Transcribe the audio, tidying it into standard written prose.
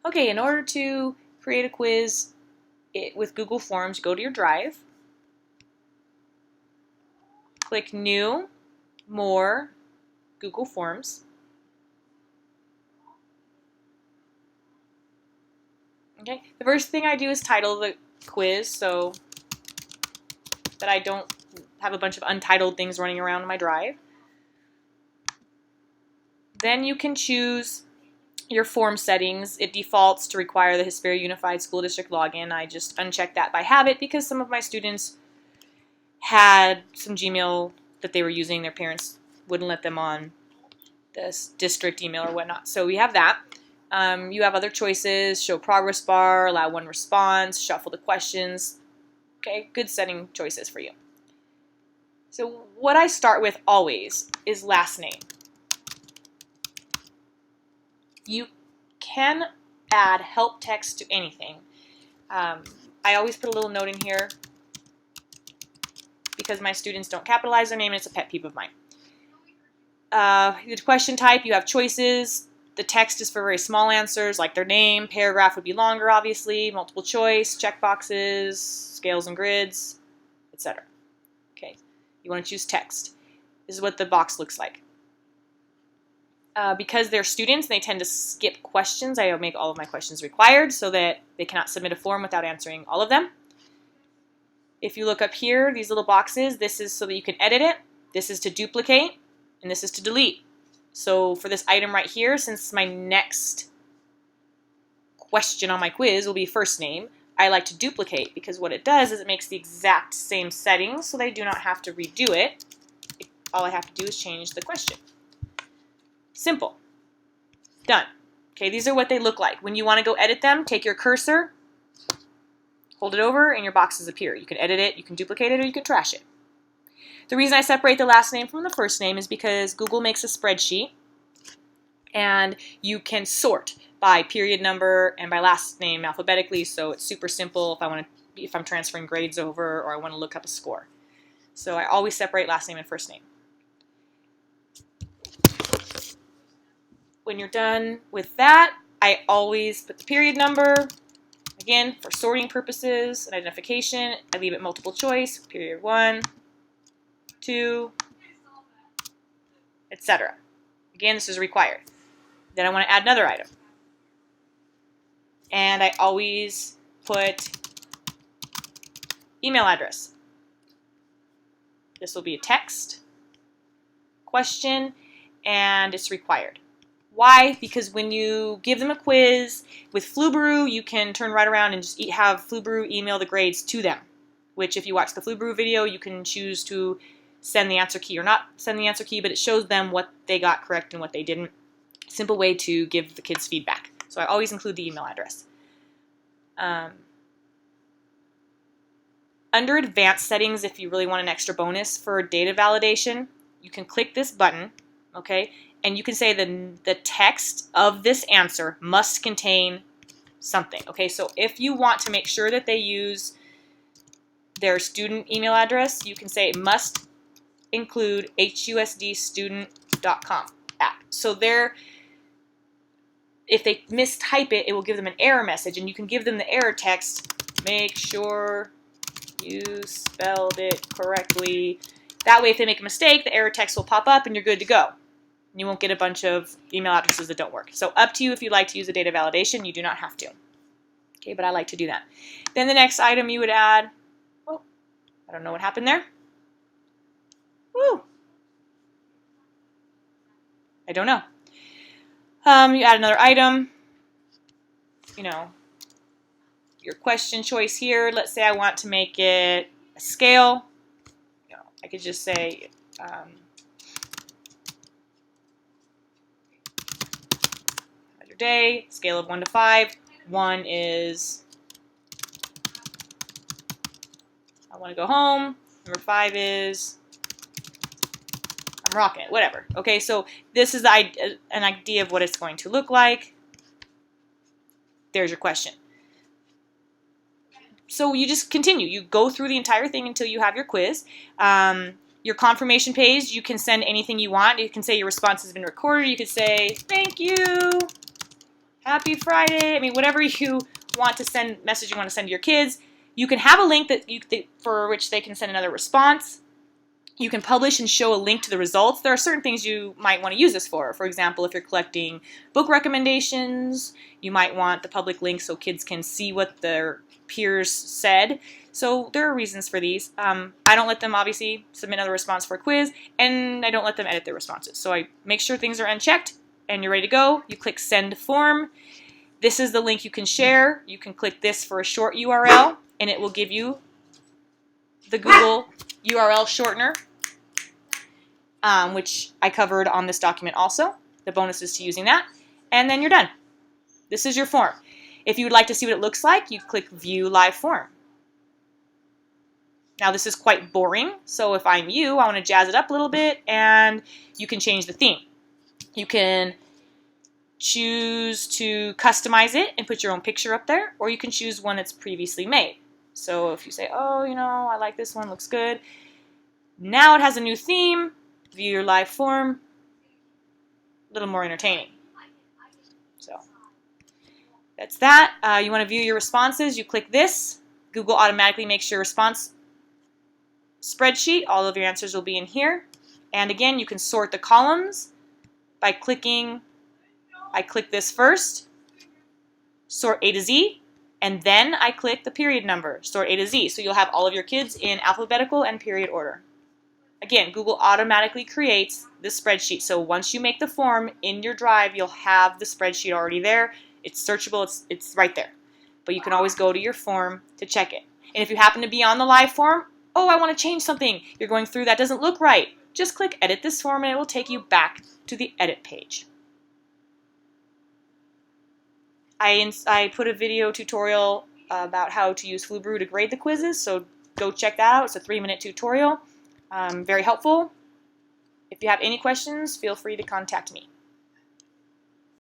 Okay, in order to create a quiz with Google Forms, go to your Drive, click New, More, Google Forms. Okay, the first thing I do is title the quiz so that I don't have a bunch of untitled things running around in my Drive. Then you can choose your form settings. It defaults to require the Hesperia Unified School District login. I just unchecked that by habit because some of my students had some Gmail that they were using. Their parents wouldn't let them on this district email or whatnot. So we have that. You have other choices: show progress bar, allow one response, shuffle the questions. Okay, good setting choices for you. So what I start with always is last name. You can add help text to anything. I always put a little note in here because my students don't capitalize their name, and it's a pet peeve of mine. The question type, you have choices. The text is for very small answers, like their name. Paragraph would be longer, obviously. Multiple choice, checkboxes, scales and grids, etc. Okay, you want to choose text. This is what the box looks like. Because they're students and they tend to skip questions, I make all of my questions required so that they cannot submit a form without answering all of them. If you look up here, these little boxes, this is so that you can edit it. This is to duplicate, and this is to delete. So for this item right here, since my next question on my quiz will be first name, I like to duplicate because what it does is it makes the exact same settings so they do not have to redo it. All I have to do is change the question. Simple. Done. Okay, these are what they look like. When you want to go edit them, take your cursor, hold it over, and your boxes appear. You can edit it, you can duplicate it, or you can trash it. The reason I separate the last name from the first name is because Google makes a spreadsheet, and you can sort by period number and by last name alphabetically, so it's super simple if I'm transferring grades over or I want to look up a score. So I always separate last name and first name. When you're done with that, I always put the period number. Again, for sorting purposes and identification, I leave it multiple choice, period 1, 2, etc. Again, this is required. Then I want to add another item. And I always put email address. This will be a text, question, and it's required. Why? Because when you give them a quiz with Flubaroo, you can turn right around and just have Flubaroo email the grades to them, which if you watch the Flubaroo video, you can choose to send the answer key or not send the answer key, but it shows them what they got correct and what they didn't. Simple way to give the kids feedback. So I always include the email address. Under advanced settings, if you really want an extra bonus for data validation, you can click this button, okay? And you can say the text of this answer must contain something. Okay, so if you want to make sure that they use their student email address, you can say it must include husdstudent.com app. So if they mistype it, it will give them an error message, and you can give them the error text, make sure you spelled it correctly. That way, if they make a mistake, the error text will pop up and you're good to go. You won't get a bunch of email addresses that don't work. So up to you if you'd like to use the data validation. You do not have to. Okay, but I like to do that. Then the next item you would add, oh, I don't know what happened there. Woo! I don't know. You add another item, your question choice here. Let's say I want to make it a scale. I could just say, day, scale of 1 to 5. 1 is I want to go home. Number 5 is I'm rocking it, whatever. Okay, so this is an idea of what it's going to look like. There's your question. So you just continue. You go through the entire thing until you have your quiz. Your confirmation page, you can send anything you want. You can say your response has been recorded. You could say, thank you. Happy Friday. I mean, whatever you want to send, message you want to send to your kids. You can have a link for which they can send another response. You can publish and show a link to the results. There are certain things you might want to use this for. For example, if you're collecting book recommendations, you might want the public link so kids can see what their peers said. So there are reasons for these. I don't let them obviously submit another response for a quiz, and I don't let them edit their responses. So I make sure things are unchecked and you're ready to go. You click send form. This is the link you can share. You can click this for a short URL and it will give you the Google URL shortener, which I covered on this document also, the bonuses to using that, and then you're done. This is your form. If you would like to see what it looks like, you click View Live Form. Now this is quite boring, so if I'm you, I want to jazz it up a little bit, and you can change the theme. You can choose to customize it and put your own picture up there, or you can choose one that's previously made. So if you say, oh, you know, I like this one, looks good. Now it has a new theme. View your live form, a little more entertaining. So that's that. You want to view your responses, you click this. Google automatically makes your response spreadsheet. All of your answers will be in here. And again, you can sort the columns by clicking, I click this first, sort A to Z, and then I click the period number, sort A to Z. So you'll have all of your kids in alphabetical and period order. Again, Google automatically creates the spreadsheet. So once you make the form in your Drive, you'll have the spreadsheet already there. It's searchable, it's right there. But you can always go to your form to check it. And if you happen to be on the live form, oh, I want to change something. You're going through, that doesn't look right. Just click Edit this form and it will take you back to the edit page. I put a video tutorial about how to use Flubaroo to grade the quizzes, so go check that out. It's a 3-minute tutorial. Very helpful. If you have any questions, feel free to contact me.